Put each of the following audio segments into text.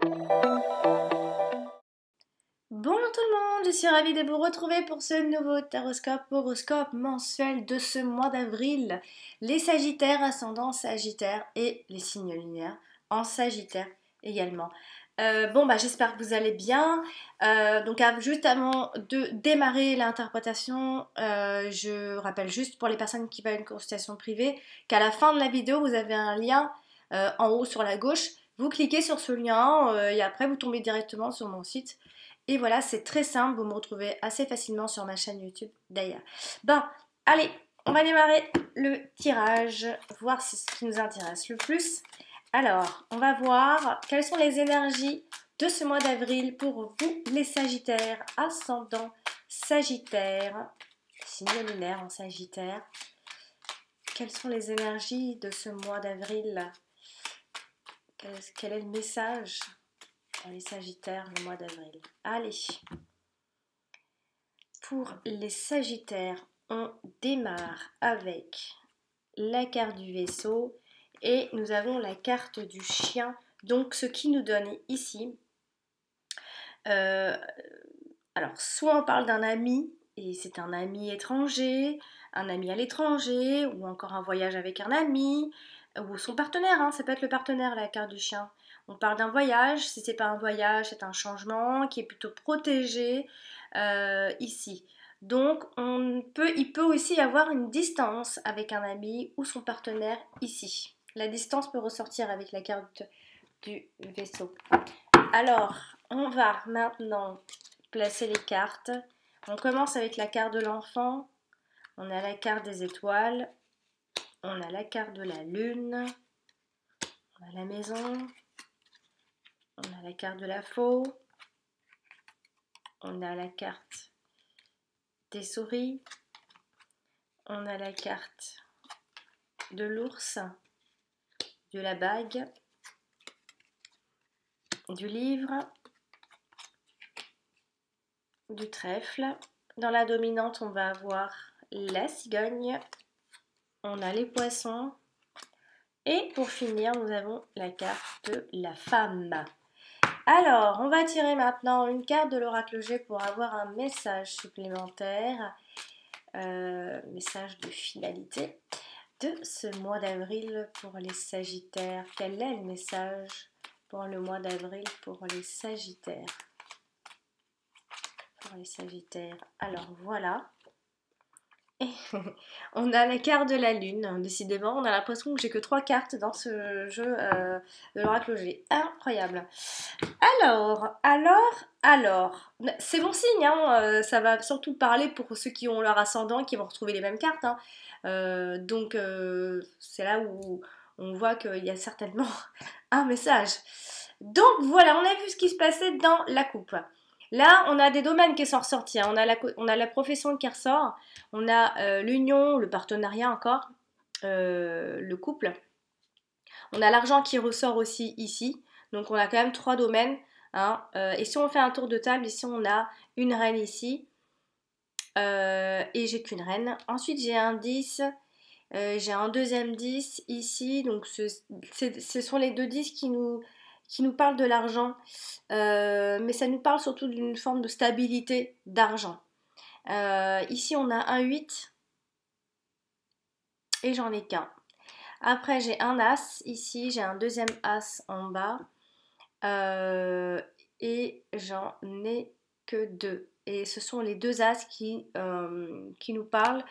Bonjour tout le monde, je suis ravie de vous retrouver pour ce nouveau horoscope mensuel de ce mois d'avril. Les Sagittaires, ascendant Sagittaire et les signes lunaires en Sagittaire également. J'espère que vous allez bien. Juste avant de démarrer l'interprétation, je rappelle juste pour les personnes qui veulent une consultation privée qu'à la fin de la vidéo, vous avez un lien en haut sur la gauche. Vous cliquez sur ce lien et après vous tombez directement sur mon site. Et voilà, c'est très simple, vous me retrouvez assez facilement sur ma chaîne YouTube d'ailleurs. Bon, allez, on va démarrer le tirage, voir ce qui nous intéresse le plus. Alors, on va voir quelles sont les énergies de ce mois d'avril pour vous, les Sagittaires, ascendant Sagittaire, signe lunaire en Sagittaire. Quelles sont les énergies de ce mois d'avril? Quel est le message pour les Sagittaires le mois d'avril? Allez, pour les Sagittaires, on démarre avec la carte du vaisseau et nous avons la carte du chien. Donc ce qui nous donne ici, alors soit on parle d'un ami et c'est un ami étranger, un ami à l'étranger ou encore un voyage avec un ami ou son partenaire, hein, ça peut être le partenaire la carte du chien. On parle d'un voyage, si c'est pas un voyage, c'est un changement qui est plutôt protégé ici. Donc il peut aussi y avoir une distance avec un ami ou son partenaire ici. La distance peut ressortir avec la carte du vaisseau. Alors, on va maintenant placer les cartes. On commence avec la carte de l'enfant. On a la carte des étoiles. On a la carte de la lune. On a la maison. On a la carte de la faux. On a la carte des souris. On a la carte de l'ours, de la bague, du livre, du trèfle. Dans la dominante, on va avoir la cigogne. On a les poissons. Et pour finir, nous avons la carte de la femme. Alors, on va tirer maintenant une carte de l'oracle G pour avoir un message supplémentaire, message de finalité de ce mois d'avril pour les Sagittaires. Quel est le message pour le mois d'avril pour les Sagittaires? Pour les Sagittaires. Alors voilà. On a la carte de la lune, décidément, on a l'impression que j'ai que 3 cartes dans ce jeu de l'oracle G. Incroyable. Alors, c'est bon signe, hein, ça va surtout parler pour ceux qui ont leur ascendant, qui vont retrouver les mêmes cartes. Hein. C'est là où on voit qu'il y a certainement un message. Donc voilà, on a vu ce qui se passait dans la coupe. Là, on a des domaines qui sont ressortis. Hein. On a la profession qui ressort, on a l'union, le partenariat encore, le couple. On a l'argent qui ressort aussi ici. Donc on a quand même 3 domaines. Hein. Et si on fait un tour de table, ici on a une reine ici. Et j'ai qu'une reine. Ensuite j'ai un 10. J'ai un deuxième 10 ici. Donc ce sont les deux 10 qui nous parle de l'argent, mais ça nous parle surtout d'une forme de stabilité d'argent. Ici, on a un 8 et j'en ai qu'un. Après, j'ai un as ici, j'ai un deuxième as en bas et j'en ai que 2. Et ce sont les deux as qui nous parlent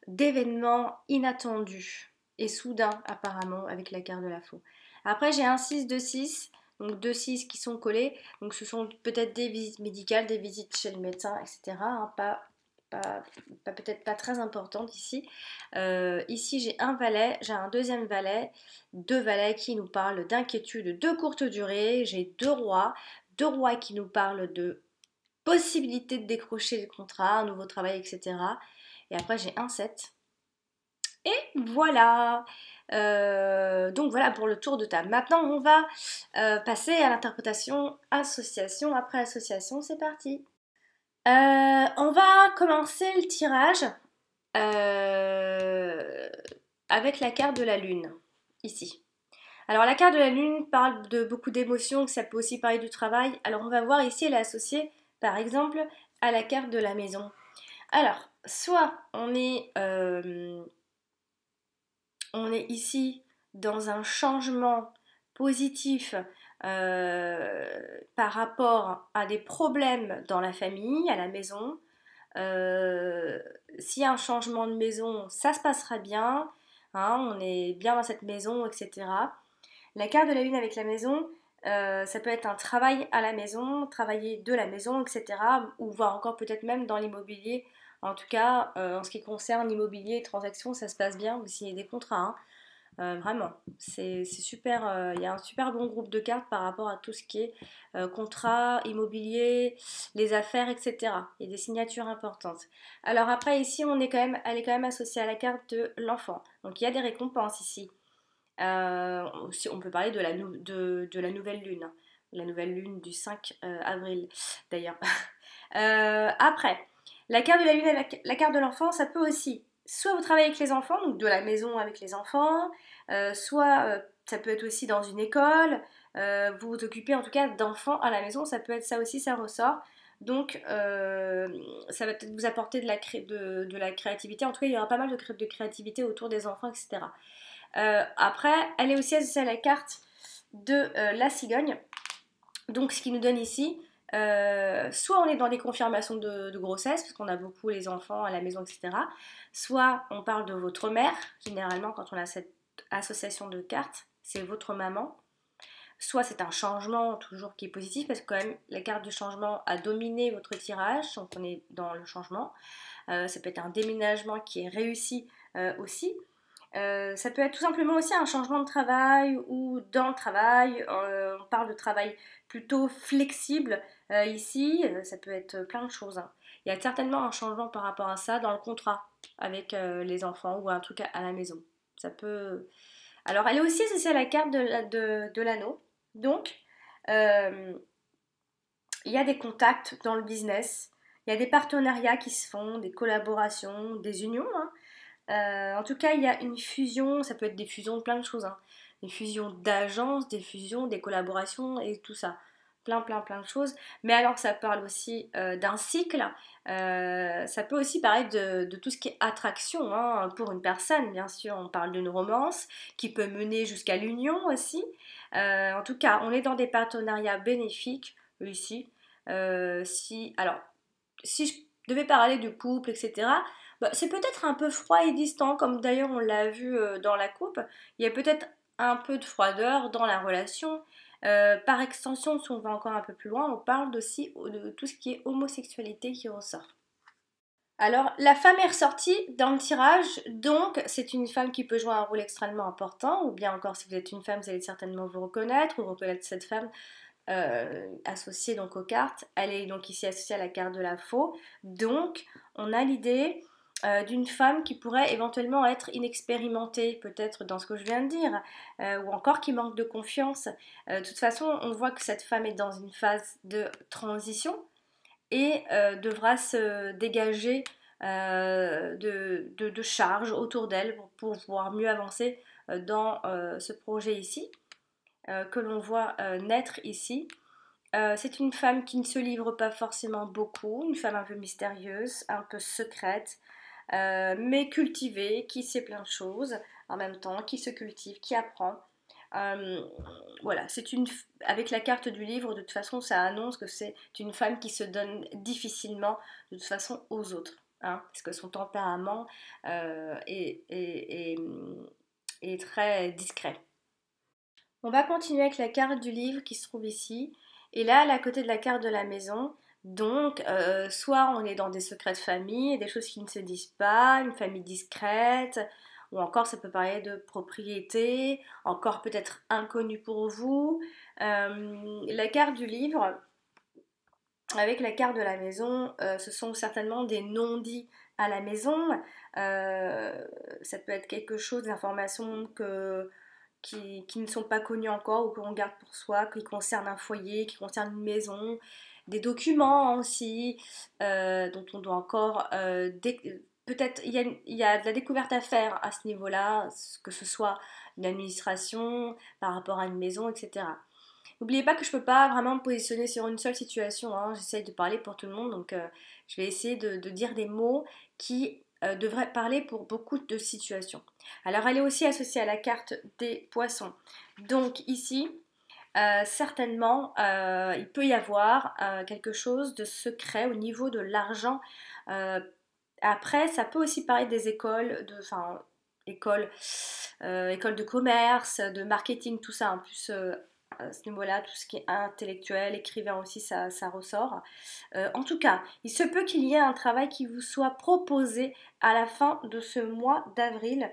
d'événements inattendus et soudains apparemment avec la carte de la faux. Après, j'ai un 6, 2, 6. Donc 2 6 qui sont collés, donc ce sont peut-être des visites médicales, des visites chez le médecin, etc. Hein, peut-être pas très importantes ici. Ici j'ai un valet, j'ai un deuxième valet, 2 valets qui nous parlent d'inquiétude de courte durée, j'ai 2 rois qui nous parlent de possibilité de décrocher le contrat, un nouveau travail, etc. Et après j'ai un 7. Et voilà. Donc voilà pour le tour de table. Maintenant on va passer à l'interprétation association. Après association, c'est parti. On va commencer le tirage avec la carte de la lune, ici. Alors la carte de la lune parle de beaucoup d'émotions, que ça peut aussi parler du travail. Alors on va voir ici, elle est associée par exemple à la carte de la maison. Alors, soit on est ici dans un changement positif par rapport à des problèmes dans la famille, à la maison. Euh, S'il y a un changement de maison, ça se passera bien, hein, on est bien dans cette maison, etc. La carte de la lune avec la maison, ça peut être un travail à la maison, travailler de la maison, etc. Ou voir encore peut-être même dans l'immobilier. En tout cas, en ce qui concerne l'immobilier et transactions, ça se passe bien, vous signez des contrats, hein. Vraiment, c'est super. Il y a un super bon groupe de cartes par rapport à tout ce qui est contrat, immobilier, les affaires, etc. Il y a des signatures importantes. Alors après, ici, elle est quand même associée à la carte de l'enfant. Donc il y a des récompenses ici. On peut parler de la nouvelle lune, hein. La nouvelle lune du 5 avril, d'ailleurs. Après, la carte de la lune avec la carte de l'enfant, ça peut aussi, soit vous travaillez avec les enfants, donc de la maison avec les enfants, soit ça peut être aussi dans une école, vous vous occupez en tout cas d'enfants à la maison, ça peut être ça aussi, ça ressort. Donc ça va peut-être vous apporter de la créativité, en tout cas il y aura pas mal de créativité autour des enfants, etc. Après, elle est aussi associée à la carte de la cigogne. Donc, ce qui nous donne ici, soit on est dans des confirmations de grossesse, parce qu'on a beaucoup les enfants à la maison, etc. Soit on parle de votre mère, généralement quand on a cette association de cartes, c'est votre maman. Soit c'est un changement toujours qui est positif, parce que quand même la carte du changement a dominé votre tirage, donc on est dans le changement. Ça peut être un déménagement qui est réussi aussi. Ça peut être tout simplement aussi un changement de travail ou dans le travail. On parle de travail plutôt flexible ici. Ça peut être plein de choses, hein. Il y a certainement un changement par rapport à ça dans le contrat avec les enfants ou en tout cas à la maison. Ça peut. Alors, elle est aussi associée à la carte de l'anneau. Donc, euh, il y a des contacts dans le business. Il y a des partenariats qui se font, des collaborations, des unions, hein. En tout cas, il y a une fusion, ça peut être des fusions de plein de choses, hein. Des fusions d'agences, des fusions, des collaborations et tout ça. Plein de choses. Mais alors, ça parle aussi d'un cycle. Ça peut aussi parler de tout ce qui est attraction, hein, pour une personne, bien sûr. On parle d'une romance qui peut mener jusqu'à l'union aussi. En tout cas, on est dans des partenariats bénéfiques ici. Alors, si je devais parler du couple, etc., bah, c'est peut-être un peu froid et distant, comme d'ailleurs on l'a vu dans la coupe. Il y a peut-être un peu de froideur dans la relation. Par extension, si on va encore un peu plus loin, on parle aussi de tout ce qui est homosexualité qui ressort. Alors, la femme est ressortie dans le tirage, donc c'est une femme qui peut jouer un rôle extrêmement important, ou bien encore si vous êtes une femme, vous allez certainement vous reconnaître, ou reconnaître cette femme associée donc aux cartes. Elle est donc ici associée à la carte de la faux. Donc, on a l'idée d'une femme qui pourrait éventuellement être inexpérimentée, peut-être dans ce que je viens de dire, ou encore qui manque de confiance. De toute façon, on voit que cette femme est dans une phase de transition et devra se dégager de charges autour d'elle pour pouvoir mieux avancer dans ce projet ici, que l'on voit naître ici. C'est une femme qui ne se livre pas forcément beaucoup, une femme un peu mystérieuse, un peu secrète, mais cultivée, qui sait plein de choses en même temps, qui se cultive, qui apprend. Euh, voilà, avec la carte du livre, de toute façon, ça annonce que c'est une femme qui se donne difficilement, de toute façon, aux autres, hein, parce que son tempérament est très discret. On va continuer avec la carte du livre qui se trouve ici. Et là, elle est à côté de la carte de la maison. Donc, soit on est dans des secrets de famille, des choses qui ne se disent pas, une famille discrète, ou encore ça peut parler de propriété, encore peut-être inconnu pour vous. La carte du livre, avec la carte de la maison, ce sont certainement des non-dits à la maison. Ça peut être quelque chose, d'informations qui ne sont pas connues encore ou qu'on garde pour soi, qui concernent un foyer, qui concernent une maison, des documents aussi, dont on doit encore peut-être il y a de la découverte à faire à ce niveau-là, que ce soit une administration, par rapport à une maison, etc. N'oubliez pas que je ne peux pas vraiment me positionner sur une seule situation, hein. J'essaye de parler pour tout le monde, donc je vais essayer de dire des mots qui devraient parler pour beaucoup de situations. Alors elle est aussi associée à la carte des poissons. Donc ici, certainement, il peut y avoir quelque chose de secret au niveau de l'argent. Euh, Après, ça peut aussi parler des écoles, enfin, écoles, écoles de commerce, de marketing, tout ça, en plus à ce niveau-là, tout ce qui est intellectuel, écrivain aussi, ça ressort. En tout cas, il se peut qu'il y ait un travail qui vous soit proposé à la fin de ce mois d'avril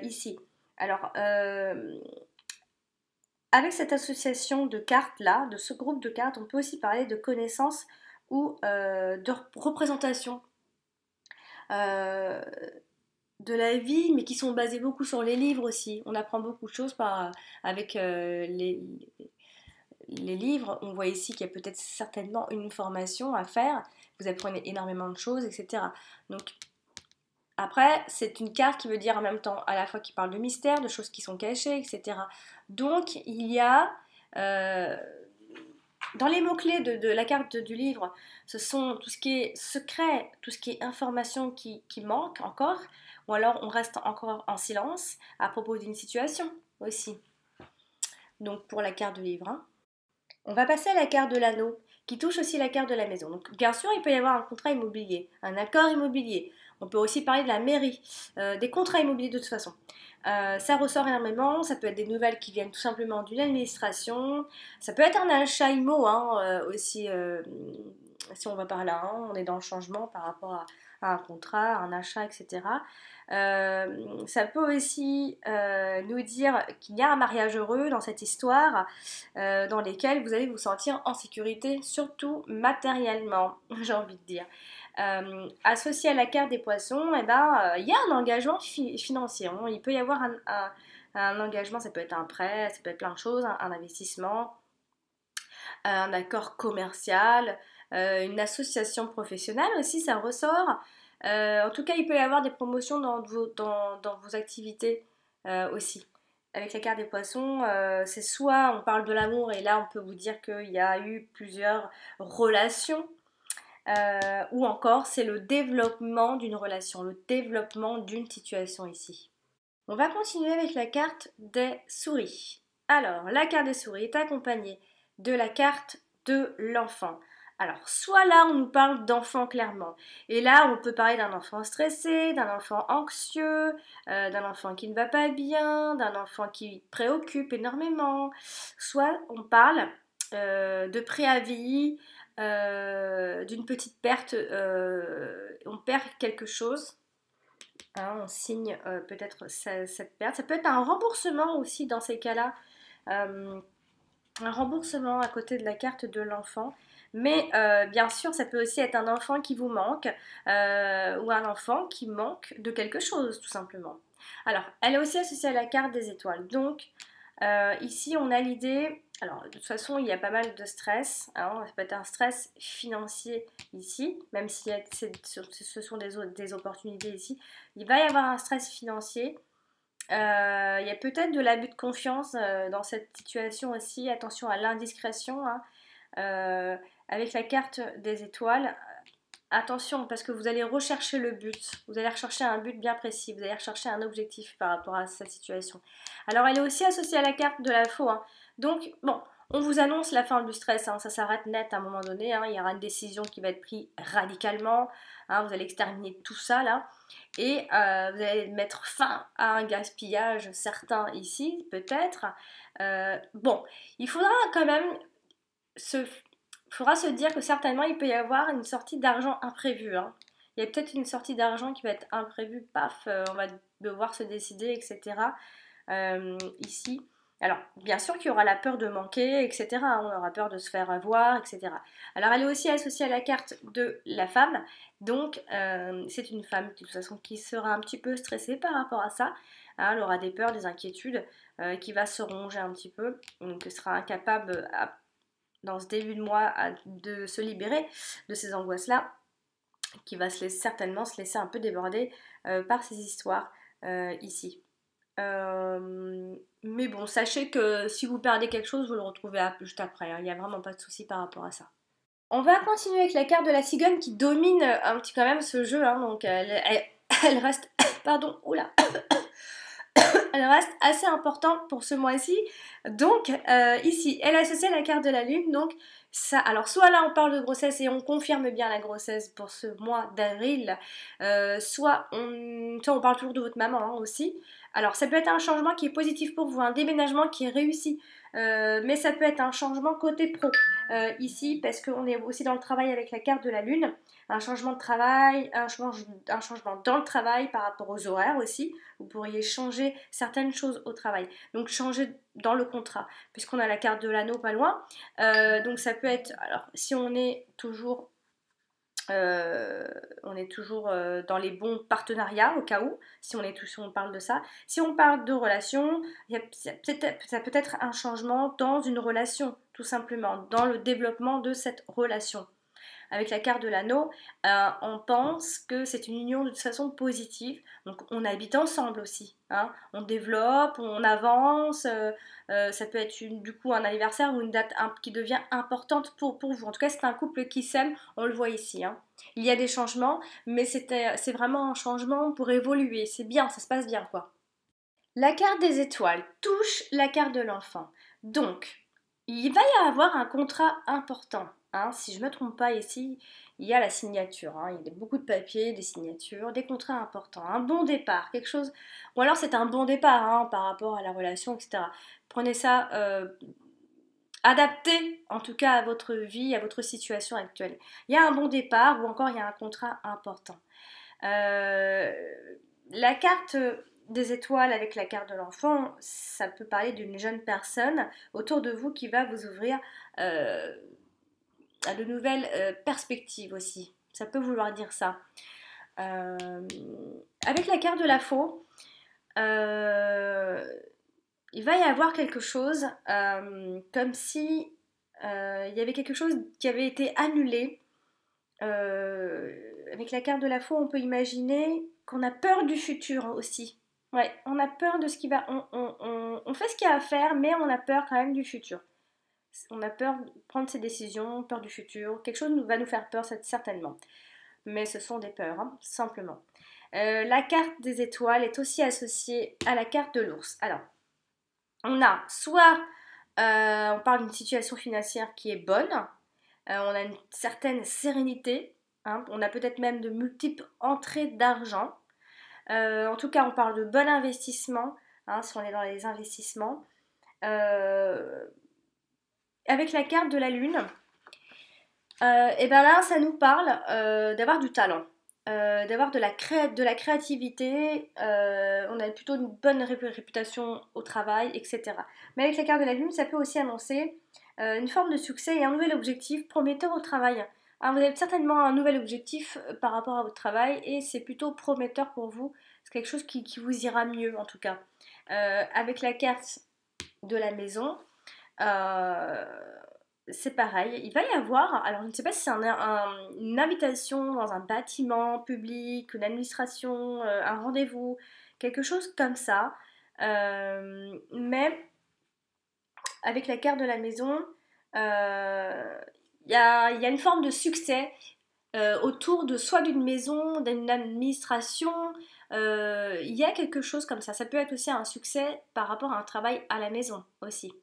ici. Alors, avec cette association de cartes-là, de ce groupe de cartes, on peut aussi parler de connaissances ou de représentation euh, de la vie, mais qui sont basées beaucoup sur les livres aussi. On apprend beaucoup de choses avec les livres. On voit ici qu'il y a peut-être certainement une formation à faire. Vous apprenez énormément de choses, etc. Donc après, c'est une carte qui veut dire en même temps à la fois qui parle de mystère, de choses qui sont cachées, etc. Donc il y a euh, dans les mots-clés de la carte du livre, ce sont tout ce qui est secret, tout ce qui est information qui manque encore, ou alors on reste encore en silence à propos d'une situation aussi. Donc pour la carte du livre, hein. On va passer à la carte de l'anneau, qui touche aussi la carte de la maison. Donc bien sûr, il peut y avoir un contrat immobilier, un accord immobilier. On peut aussi parler de la mairie, des contrats immobiliers de toute façon. Ça ressort énormément, ça peut être des nouvelles qui viennent tout simplement d'une administration, ça peut être un achat immo hein, aussi, si on va par là, hein, on est dans le changement par rapport à un contrat, un achat, etc. Ça peut aussi nous dire qu'il y a un mariage heureux dans cette histoire, dans lesquels vous allez vous sentir en sécurité, surtout matériellement, j'ai envie de dire. Associé à la carte des poissons, eh ben, y a un engagement financier. Hein. Il peut y avoir un engagement, ça peut être un prêt, ça peut être plein de choses, un investissement, un accord commercial, une association professionnelle aussi, ça ressort. En tout cas, il peut y avoir des promotions dans vos activités aussi. Avec la carte des poissons, c'est soit on parle de l'amour et là on peut vous dire qu'il y a eu plusieurs relations, ou encore c'est le développement d'une relation, le développement d'une situation ici. On va continuer avec la carte des souris. Alors, la carte des souris est accompagnée de la carte de l'enfant. Alors, soit là, on nous parle d'enfant clairement. Et là, on peut parler d'un enfant stressé, d'un enfant anxieux, d'un enfant qui ne va pas bien, d'un enfant qui préoccupe énormément. Soit on parle de préavis, d'une petite perte, on perd quelque chose. Hein, on signe peut-être cette perte. Ça peut être un remboursement aussi dans ces cas-là. Euh, un remboursement à côté de la carte de l'enfant. Mais bien sûr, ça peut aussi être un enfant qui vous manque ou un enfant qui manque de quelque chose, tout simplement. Alors, elle est aussi associée à la carte des étoiles. Donc, ici, on a l'idée. Alors, de toute façon, il y a pas mal de stress. Hein, ça peut être un stress financier ici, même si ce sont des opportunités ici. Il va y avoir un stress financier. Il y a peut-être de l'abus de confiance dans cette situation aussi. Attention à l'indiscrétion. Hein. Avec la carte des étoiles, attention parce que vous allez rechercher le but. Vous allez rechercher un but bien précis. Vous allez rechercher un objectif par rapport à cette situation. Alors elle est aussi associée à la carte de la faux. Hein. Donc bon, on vous annonce la fin du stress. Hein. Ça s'arrête net à un moment donné. Hein. Il y aura une décision qui va être prise radicalement. Hein. Vous allez exterminer tout ça là. Et vous allez mettre fin à un gaspillage certain ici, peut-être. Bon, il faudra quand même se dire que certainement il peut y avoir une sortie d'argent imprévue. Hein. Il y a peut-être une sortie d'argent qui va être imprévue, paf, on va devoir se décider, etc. Ici. Alors, bien sûr qu'il y aura la peur de manquer, etc. On aura peur de se faire avoir, etc. Alors, elle est aussi associée à la carte de la femme. Donc, c'est une femme, de toute façon, qui sera un petit peu stressée par rapport à ça. Hein, elle aura des peurs, des inquiétudes, qui va se ronger un petit peu. Donc, elle sera incapable, dans ce début de mois, de se libérer de ces angoisses-là. qui va certainement se laisser un peu déborder par ces histoires ici. Mais bon, sachez que si vous perdez quelque chose, vous le retrouvez juste après, hein. Il n'y a vraiment pas de souci par rapport à ça. On va continuer avec la carte de la cigogne qui domine un petit quand même ce jeu, hein. Donc elle reste, pardon, oula, elle reste assez importante pour ce mois-ci. Donc ici, elle est associée à la carte de la lune. Donc ça, alors soit là on parle de grossesse et on confirme bien la grossesse pour ce mois d'avril, soit on parle toujours de votre maman hein, aussi. Alors ça peut être un changement qui est positif pour vous, un déménagement qui est réussi, mais ça peut être un changement côté pro ici parce qu'on est aussi dans le travail avec la carte de la lune. Un changement de travail, un changement dans le travail par rapport aux horaires aussi. Vous pourriez changer certaines choses au travail. Donc changer dans le contrat, puisqu'on a la carte de l'anneau pas loin. Donc ça peut être, alors si on est toujours dans les bons partenariats au cas où, si on parle de ça. Si on parle de relations, ça peut être un changement dans une relation, tout simplement, dans le développement de cette relation. Avec la carte de l'anneau, on pense que c'est une union de toute façon positive. Donc on habite ensemble aussi. Hein. On développe, on avance. Ça peut être du coup un anniversaire ou une date qui devient importante pour vous. En tout cas, c'est un couple qui s'aime. On le voit ici. Hein. Il y a des changements, mais c'est vraiment un changement pour évoluer. C'est bien, ça se passe bien quoi. La carte des étoiles touche la carte de l'enfant. Donc, il va y avoir un contrat important. Hein, si je ne me trompe pas ici, il y a la signature. Hein, il y a beaucoup de papiers, des signatures, des contrats importants. Un bon départ, quelque chose. Ou alors c'est un bon départ hein, par rapport à la relation, etc. Prenez ça adapté en tout cas à votre vie, à votre situation actuelle. Il y a un bon départ ou encore il y a un contrat important. La carte des étoiles avec la carte de l'enfant, ça peut parler d'une jeune personne autour de vous qui va vous ouvrir à de nouvelles perspectives aussi. Ça peut vouloir dire ça. Avec la carte de la faux, il va y avoir quelque chose comme si il y avait quelque chose qui avait été annulé. Avec la carte de la faux, on peut imaginer qu'on a peur du futur aussi. Ouais, on a peur de ce qui va. On fait ce qu'il y a à faire, mais on a peur quand même du futur. On a peur de prendre ses décisions, peur du futur. Quelque chose va nous faire peur, certainement. Mais ce sont des peurs, hein, simplement. La carte des étoiles est aussi associée à la carte de l'ours. Alors, on a soit on parle d'une situation financière qui est bonne, on a une certaine sérénité, hein, on a peut-être même de multiples entrées d'argent. En tout cas, on parle de bon investissement, hein, si on est dans les investissements. Avec la carte de la lune, et ben là, ça nous parle d'avoir du talent. D'avoir de la créativité, on a plutôt une bonne réputation au travail, etc. Mais avec la carte de la lune, ça peut aussi annoncer une forme de succès et un nouvel objectif prometteur au travail. Alors, vous avez certainement un nouvel objectif par rapport à votre travail et c'est plutôt prometteur pour vous. C'est quelque chose qui vous ira mieux en tout cas. Avec la carte de la maison, c'est pareil, il va y avoir, alors je ne sais pas si c'est une invitation dans un bâtiment public, une administration, un rendez-vous, quelque chose comme ça. Mais avec la carte de la maison, il y a une forme de succès autour de soit d'une maison, d'une administration. Il y a quelque chose comme ça. Ça peut être aussi un succès par rapport à un travail à la maison aussi.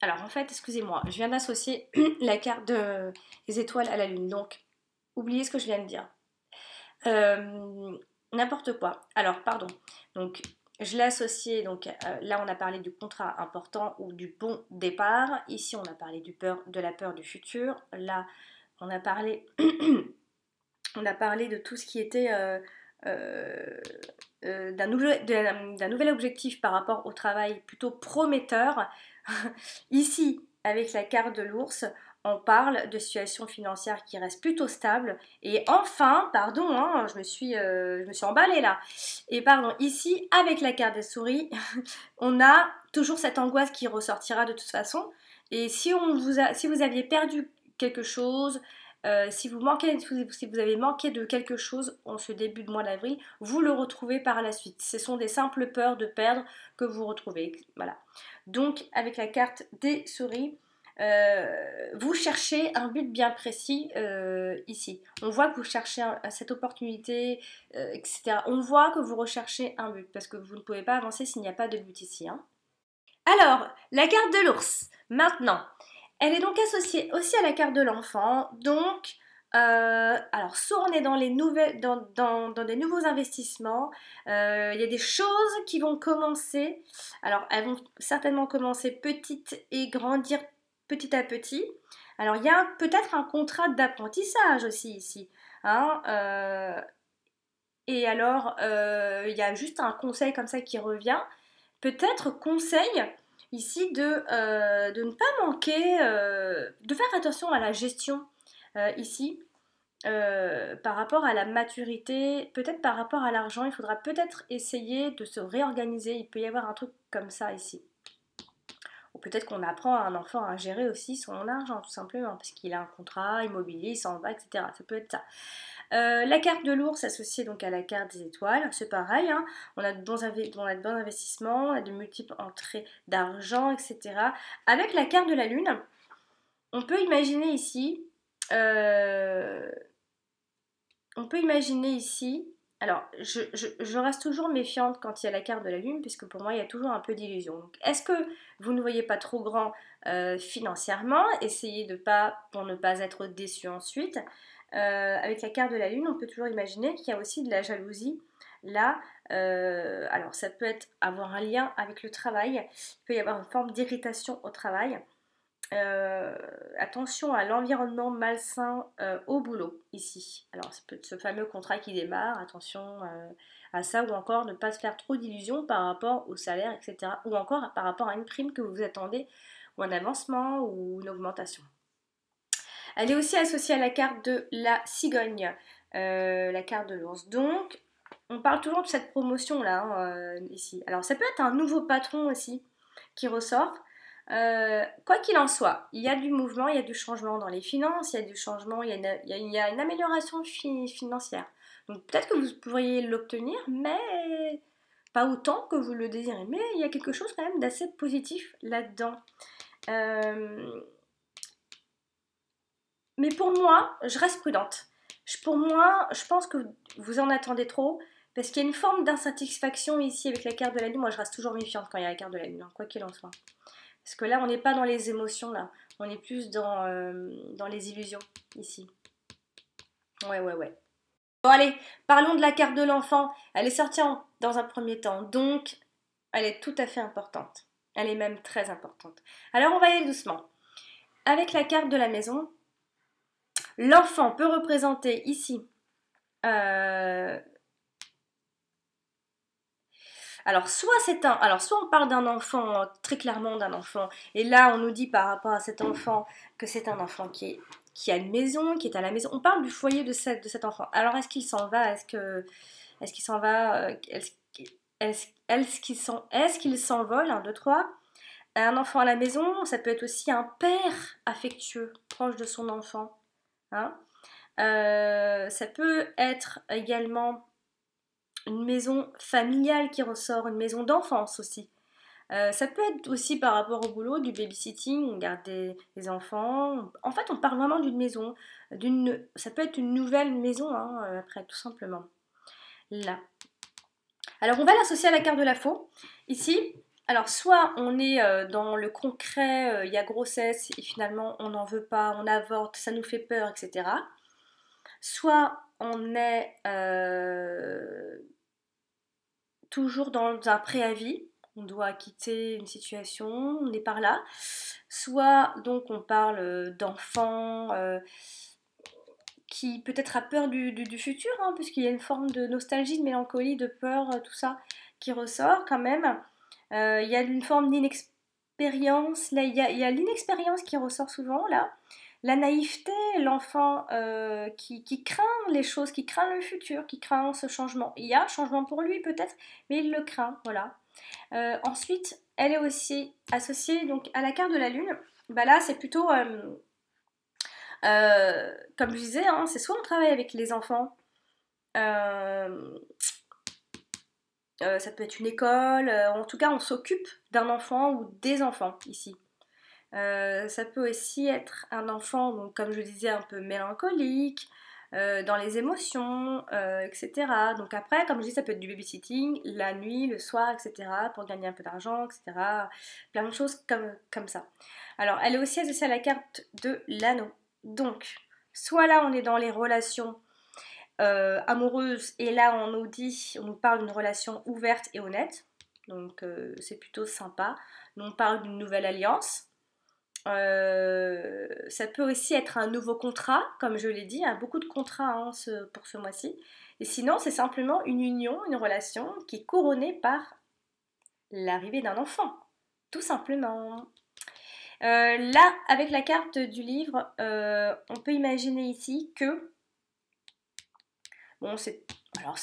Alors en fait, excusez-moi, je viens d'associer la carte des étoiles à la lune, donc oubliez ce que je viens de dire. N'importe quoi. Alors, pardon. Donc, je l'ai associé, donc là on a parlé du contrat important ou du bon départ. Ici on a parlé de la peur du futur. Là on a parlé, on a parlé de tout ce qui était d'un nouvel objectif par rapport au travail plutôt prometteur. Ici, avec la carte de l'ours, on parle de situation financière qui reste plutôt stable. Et enfin, pardon, hein, je me suis emballée là. Et pardon, ici, avec la carte des souris, on a toujours cette angoisse qui ressortira de toute façon. Et si vous aviez perdu quelque chose, si vous avez manqué de quelque chose en ce début de mois d'avril, vous le retrouvez par la suite. Ce sont des simples peurs de perdre que vous retrouvez. Voilà. Donc, avec la carte des souris, vous cherchez un but bien précis ici. On voit que vous cherchez cette opportunité, etc. On voit que vous recherchez un but parce que vous ne pouvez pas avancer s'il n'y a pas de but ici. Hein. Alors, la carte de l'ours, maintenant. Elle est donc associée aussi à la carte de l'enfant. Donc, alors soit on est dans, dans des nouveaux investissements, il y a des choses qui vont commencer. Alors, elles vont certainement commencer petites et grandir petit à petit. Alors, il y a peut-être un contrat d'apprentissage aussi ici. Hein, et alors, il y a juste un conseil comme ça qui revient. Peut-être conseil ici de ne pas manquer, de faire attention à la gestion ici. Par rapport à la maturité, peut-être par rapport à l'argent, il faudra peut-être essayer de se réorganiser. Il peut y avoir un truc comme ça ici. Ou peut-être qu'on apprend à un enfant à gérer aussi son argent, tout simplement, parce qu'il a un contrat immobilier, il s'en va, etc. Ça peut être ça. La carte de l'ours associée donc à la carte des étoiles, c'est pareil, hein, on a de bons investissements, on a de multiples entrées d'argent, etc. Avec la carte de la lune, on peut imaginer ici, alors je reste toujours méfiante quand il y a la carte de la lune, puisque pour moi il y a toujours un peu d'illusion. Donc est-ce que vous ne voyez pas trop grand financièrement? Essayez pour ne pas être déçu ensuite. Avec la carte de la lune, on peut toujours imaginer qu'il y a aussi de la jalousie là. Alors ça peut avoir un lien avec le travail, il peut y avoir une forme d'irritation au travail. Attention à l'environnement malsain au boulot ici. Alors ça peut être ce fameux contrat qui démarre, attention à ça, ou encore ne pas se faire trop d'illusions par rapport au salaire, etc. Ou encore par rapport à une prime que vous attendez, ou un avancement, ou une augmentation. Elle est aussi associée à la carte de la cigogne, la carte de l'ours. Donc, on parle toujours de cette promotion-là, hein, ici. Alors, ça peut être un nouveau patron aussi qui ressort. Quoi qu'il en soit, il y a du mouvement, il y a du changement dans les finances, il y a du changement, il y a une amélioration financière. Donc, peut-être que vous pourriez l'obtenir, mais pas autant que vous le désirez. Mais il y a quelque chose quand même d'assez positif là-dedans. Mais pour moi, je reste prudente. Pour moi, je pense que vous en attendez trop, parce qu'il y a une forme d'insatisfaction ici avec la carte de la lune. Moi, je reste toujours méfiante quand il y a la carte de la lune, hein, quoi qu'il en soit. Parce que là, on n'est pas dans les émotions, là. On est plus dans les illusions, ici. Ouais. Bon, allez, parlons de la carte de l'enfant. Elle est sortie dans un premier temps, donc elle est tout à fait importante. Elle est même très importante. Alors, on va y aller doucement. Avec la carte de la maison, l'enfant peut représenter ici alors soit on parle d'un enfant, très clairement d'un enfant, et là on nous dit par rapport à cet enfant que c'est un enfant qui a une maison, qui est à la maison. On parle du foyer de cet enfant. Alors est-ce qu'il s'en va? Est-ce qu'il s'en va? Est-ce qu'il s'envole? 1, 2, 3. Un enfant à la maison, ça peut être aussi un père affectueux, proche de son enfant. Hein. Ça peut être également une maison familiale qui ressort, une maison d'enfance aussi. Ça peut être aussi par rapport au boulot, du babysitting, on garde des enfants. En fait, on parle vraiment d'une maison. Ça peut être une nouvelle maison, hein, après, tout simplement. Là. Alors, on va l'associer à la carte de la faux. Ici, alors soit on est dans le concret, il y a grossesse et finalement on n'en veut pas, on avorte, ça nous fait peur, etc. Soit on est toujours dans un préavis, on doit quitter une situation, on est par là. Soit donc on parle d'enfants qui peut-être a peur du futur, hein, puisqu'il y a une forme de nostalgie, de mélancolie, de peur, tout ça qui ressort quand même. Il y a une forme d'inexpérience, là il y a l'inexpérience qui ressort souvent là. la naïveté, l'enfant qui craint les choses, qui craint le futur, qui craint ce changement. Il y a un changement pour lui peut-être, mais il le craint, voilà. Ensuite, elle est aussi associée donc, à la carte de la lune. Bah là, c'est plutôt, comme je disais, hein, c'est soit on travaille avec les enfants, euh, ça peut être une école, en tout cas on s'occupe d'un enfant ou des enfants ici. Ça peut aussi être un enfant, donc, comme je disais, un peu mélancolique, dans les émotions, etc. Donc après, comme je dis, ça peut être du babysitting, la nuit, le soir, etc. pour gagner un peu d'argent, etc. Plein de choses comme ça. Alors, elle est aussi associée à la carte de l'anneau. Donc, soit là, on est dans les relations amoureuses, et là, on nous parle d'une relation ouverte et honnête. Donc, c'est plutôt sympa. On parle d'une nouvelle alliance. Ça peut aussi être un nouveau contrat, comme je l'ai dit, il y a beaucoup de contrats hein, pour ce mois-ci. Et sinon, c'est simplement une union, une relation qui est couronnée par l'arrivée d'un enfant, tout simplement. Là, avec la carte du livre, on peut imaginer ici que, bon, c'est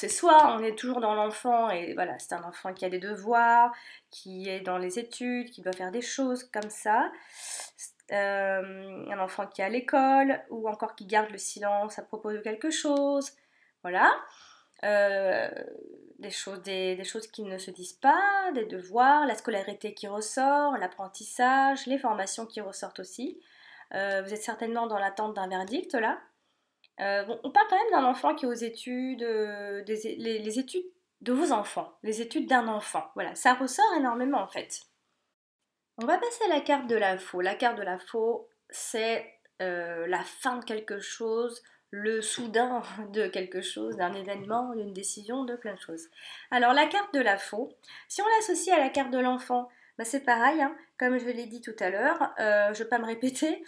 soit on est toujours dans l'enfant et voilà, c'est un enfant qui a des devoirs, qui est dans les études, qui doit faire des choses comme ça. Un enfant qui est à l'école ou encore qui garde le silence à propos de quelque chose. Voilà. Euh, des choses qui ne se disent pas, des devoirs, la scolarité qui ressort, l'apprentissage, les formations qui ressortent aussi. Vous êtes certainement dans l'attente d'un verdict là. Bon, on parle quand même d'un enfant qui est aux études, les études de vos enfants, les études d'un enfant. Voilà, ça ressort énormément en fait. On va passer à la carte de la faux. La carte de la faux, c'est la fin de quelque chose, le soudain de quelque chose, d'un événement, d'une décision, de plein de choses. Alors la carte de la faux, si on l'associe à la carte de l'enfant, bah, c'est pareil, hein, comme je l'ai dit tout à l'heure, je ne vais pas me répéter.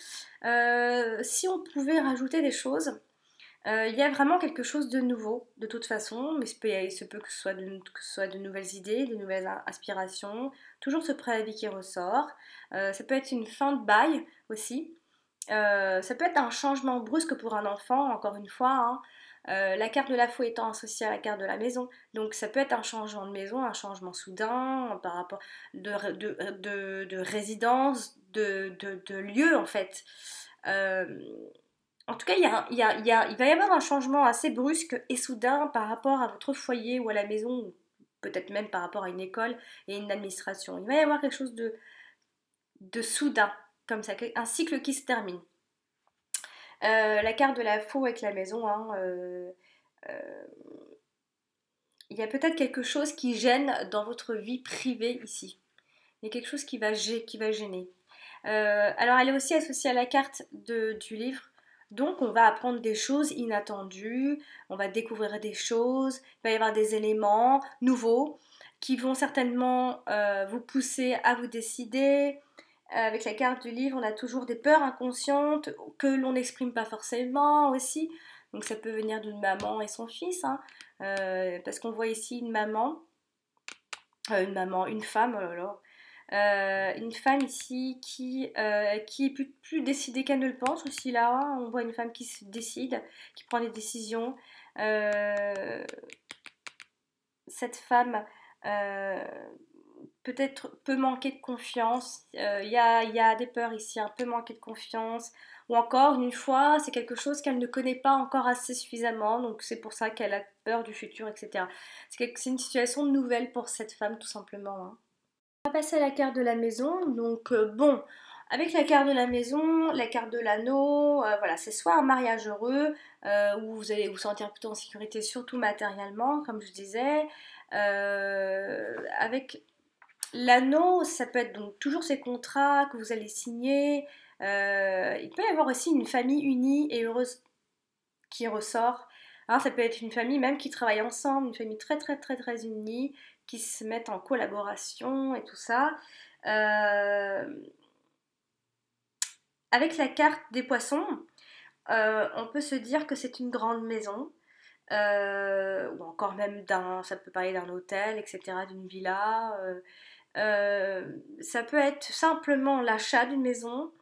Si on pouvait rajouter des choses, il y a vraiment quelque chose de nouveau, de toute façon, mais il se peut que ce soit de nouvelles idées, de nouvelles inspirations, toujours ce préavis qui ressort. Ça peut être une fin de bail aussi. Ça peut être un changement brusque pour un enfant, encore une fois, hein. La carte de la faux étant associée à la carte de la maison. Donc ça peut être un changement de maison, un changement soudain par rapport de résidence, de lieu en fait. Euh, en tout cas, il va y avoir un changement assez brusque et soudain par rapport à votre foyer ou à la maison, ou peut-être même par rapport à une école et une administration. Il va y avoir quelque chose de soudain, comme ça, un cycle qui se termine. La carte de la faux avec la maison, hein, euh, il y a peut-être quelque chose qui gêne dans votre vie privée ici. Il y a quelque chose qui va gêner. Alors elle est aussi associée à la carte du livre. Donc on va apprendre des choses inattendues, on va découvrir des choses, il va y avoir des éléments nouveaux qui vont certainement vous pousser à vous décider. Avec la carte du livre, on a toujours des peurs inconscientes que l'on n'exprime pas forcément aussi. Donc ça peut venir d'une maman et son fils, hein. Parce qu'on voit ici une femme, oh là là, une femme ici qui est plus décidée qu'elle ne le pense aussi là. On voit une femme qui se décide, qui prend des décisions. Cette femme peut-être peut manquer de confiance. Il y a des peurs ici, un peu manquer de confiance. Ou encore, une fois, c'est quelque chose qu'elle ne connaît pas encore assez suffisamment, donc c'est pour ça qu'elle a peur du futur, etc. C'est une situation nouvelle pour cette femme, tout simplement, hein. On va passer à la carte de la maison. Donc bon, avec la carte de la maison, la carte de l'anneau, voilà, c'est soit un mariage heureux où vous allez vous sentir plutôt en sécurité, surtout matériellement, comme je disais. Avec l'anneau, ça peut être donc toujours ces contrats que vous allez signer. Il peut y avoir aussi une famille unie et heureuse qui ressort. Alors ça peut être une famille même qui travaille ensemble, une famille très très très très unie, qui se mettent en collaboration et tout ça. Euh, Avec la carte des poissons, on peut se dire que c'est une grande maison, ou encore même ça peut parler d'un hôtel, etc., d'une villa. Ça peut être simplement l'achat d'une maison,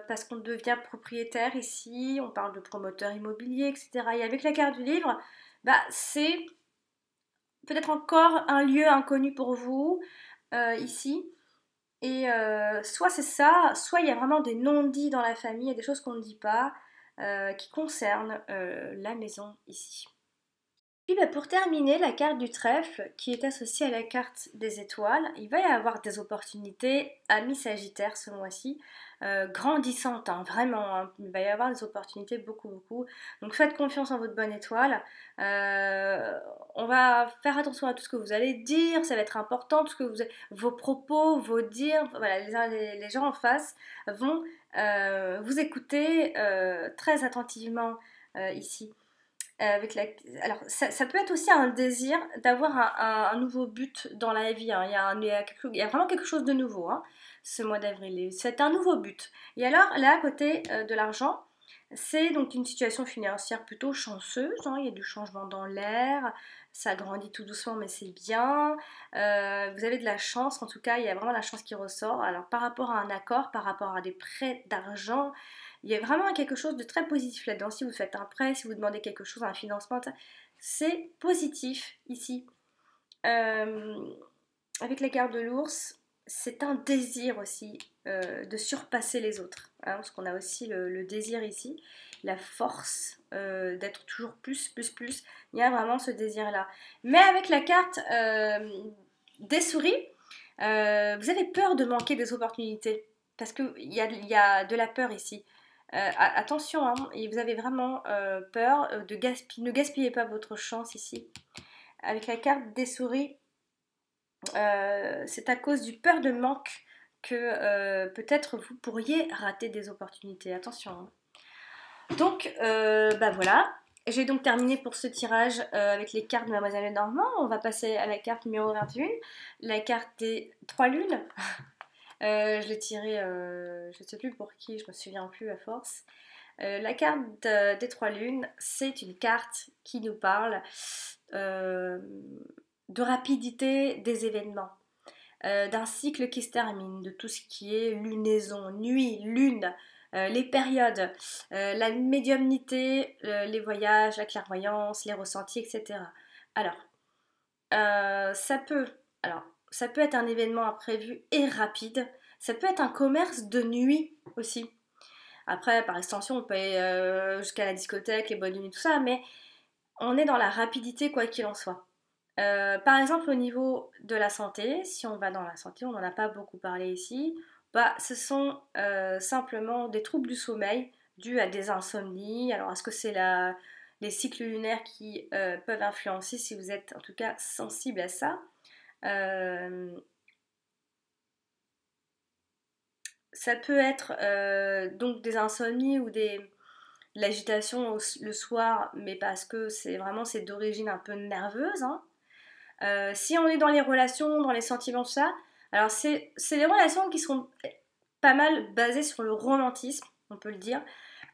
parce qu'on devient propriétaire ici, on parle de promoteur immobilier, etc. Et avec la carte du livre, bah, c'est peut-être encore un lieu inconnu pour vous ici. Et soit c'est ça, soit il y a vraiment des non-dits dans la famille, il y a des choses qu'on ne dit pas qui concernent la maison ici. Puis bah, pour terminer, la carte du trèfle qui est associée à la carte des étoiles, il va y avoir des opportunités à mi-sagittaire ce mois-ci, grandissantes, hein, vraiment, hein. Il va y avoir des opportunités beaucoup. Donc faites confiance en votre bonne étoile. On va faire attention à tout ce que vous allez dire, ça va être important, tout ce que vos propos, vos dires, voilà, les gens en face vont vous écouter très attentivement ici. Alors, ça peut être aussi un désir d'avoir un nouveau but dans la vie, hein. Il y a vraiment quelque chose de nouveau, hein, ce mois d'avril. C'est un nouveau but. Et alors, là, à côté de l'argent, c'est donc une situation financière plutôt chanceuse, hein. Il y a du changement dans l'air, ça grandit tout doucement, mais c'est bien. Vous avez de la chance, en tout cas, il y a vraiment la chance qui ressort. Alors, par rapport à un accord, par rapport à des prêts d'argent, il y a vraiment quelque chose de très positif là-dedans. Si vous faites un prêt, si vous demandez quelque chose, un financement, c'est positif ici. Avec la carte de l'ours, c'est un désir aussi de surpasser les autres, hein, parce qu'on a aussi le désir ici, la force d'être toujours plus. Il y a vraiment ce désir-là. Mais avec la carte des souris, vous avez peur de manquer des opportunités, parce qu'il y a de la peur ici. Attention, hein, vous avez vraiment peur de gaspiller. Ne gaspillez pas votre chance ici. Avec la carte des souris, c'est à cause du peur de manque que peut-être vous pourriez rater des opportunités. Attention, hein. Donc, bah voilà. J'ai donc terminé pour ce tirage avec les cartes de Mademoiselle Lenormand. On va passer à la carte numéro 21, la carte des 3 lunes. Je l'ai tirée, je ne sais plus pour qui, je me souviens plus à force. La carte des 3 lunes, c'est une carte qui nous parle de rapidité des événements, d'un cycle qui se termine, de tout ce qui est lunaison, nuit, lune, les périodes, la médiumnité, les voyages, la clairvoyance, les ressentis, etc. Alors, ça peut être un événement imprévu et rapide, ça peut être un commerce de nuit aussi. Après, par extension, on peut aller jusqu'à la discothèque, les boîtes de nuit, tout ça, mais on est dans la rapidité quoi qu'il en soit. Par exemple, au niveau de la santé, si on va dans la santé, on n'en a pas beaucoup parlé ici, bah, ce sont simplement des troubles du sommeil dus à des insomnies. Alors, est-ce que c'est les cycles lunaires qui peuvent influencer si vous êtes en tout cas sensible à ça? Ça peut être donc des insomnies ou de l'agitation le soir, mais parce que c'est d'origine un peu nerveuse, hein. Si on est dans les relations, dans les sentiments, tout ça, alors c'est des relations qui sont pas mal basées sur le romantisme, on peut le dire.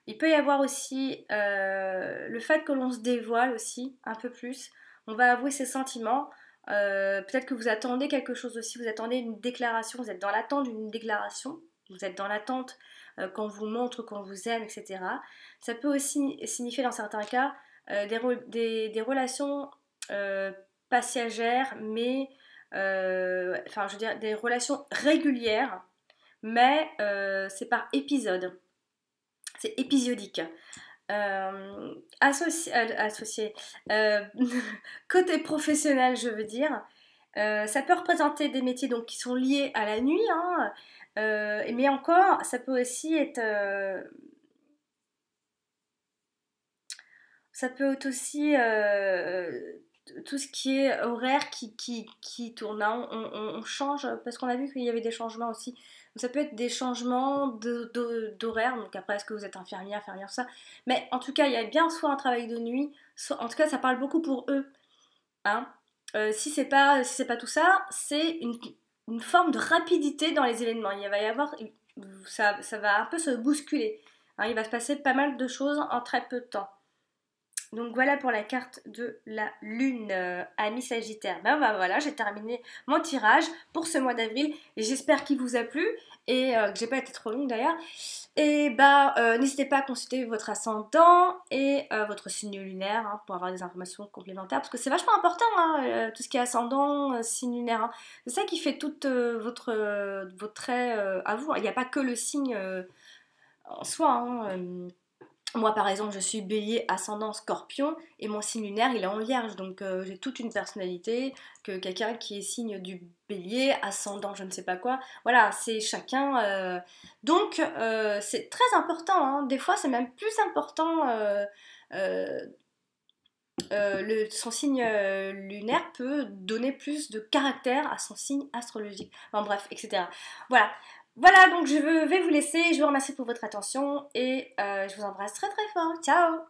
Il peut y avoir aussi le fait que l'on se dévoile aussi un peu plus. On va avouer ses sentiments. Peut-être que vous attendez quelque chose aussi, vous attendez une déclaration, vous êtes dans l'attente d'une déclaration, vous êtes dans l'attente qu'on vous montre, qu'on vous aime, etc. Ça peut aussi signifier dans certains cas des relations passagères, mais enfin je veux dire des relations régulières, mais c'est par épisode, c'est épisodique. Associé côté professionnel, je veux dire, ça peut représenter des métiers donc qui sont liés à la nuit, hein, mais encore ça peut aussi être ça peut être aussi tout ce qui est horaire qui tourne, hein. On change parce qu'on a vu qu'il y avait des changements aussi. Donc ça peut être des changements d'horaire. Donc après, est-ce que vous êtes infirmière, ça. Mais en tout cas, il y a bien soit un travail de nuit, soit, en tout cas, ça parle beaucoup pour eux, hein. Si c'est pas tout ça, c'est une forme de rapidité dans les événements. Il va y avoir, ça va un peu se bousculer, hein. Il va se passer pas mal de choses en très peu de temps. Donc voilà pour la carte de la lune, ami Sagittaire. Ben bah, voilà, j'ai terminé mon tirage pour ce mois d'avril. Et j'espère qu'il vous a plu et que j'ai pas été trop longue d'ailleurs. Et bah n'hésitez pas à consulter votre ascendant et votre signe lunaire hein, pour avoir des informations complémentaires parce que c'est vachement important hein, tout ce qui est ascendant, signe lunaire. Hein. C'est ça qui fait toute votre trait à vous. Il n'y a pas que le signe en soi. Hein, moi, par exemple, je suis bélier ascendant scorpion et mon signe lunaire, il est en vierge. Donc, j'ai toute une personnalité que quelqu'un qui est signe du bélier, ascendant je ne sais pas quoi. Voilà, c'est chacun. Donc, c'est très important. Hein. Des fois, c'est même plus important. Euh, son signe lunaire peut donner plus de caractère à son signe astrologique. Enfin bref, etc. Voilà. Voilà, donc je vais vous laisser. Je vous remercie pour votre attention et je vous embrasse très très fort. Ciao!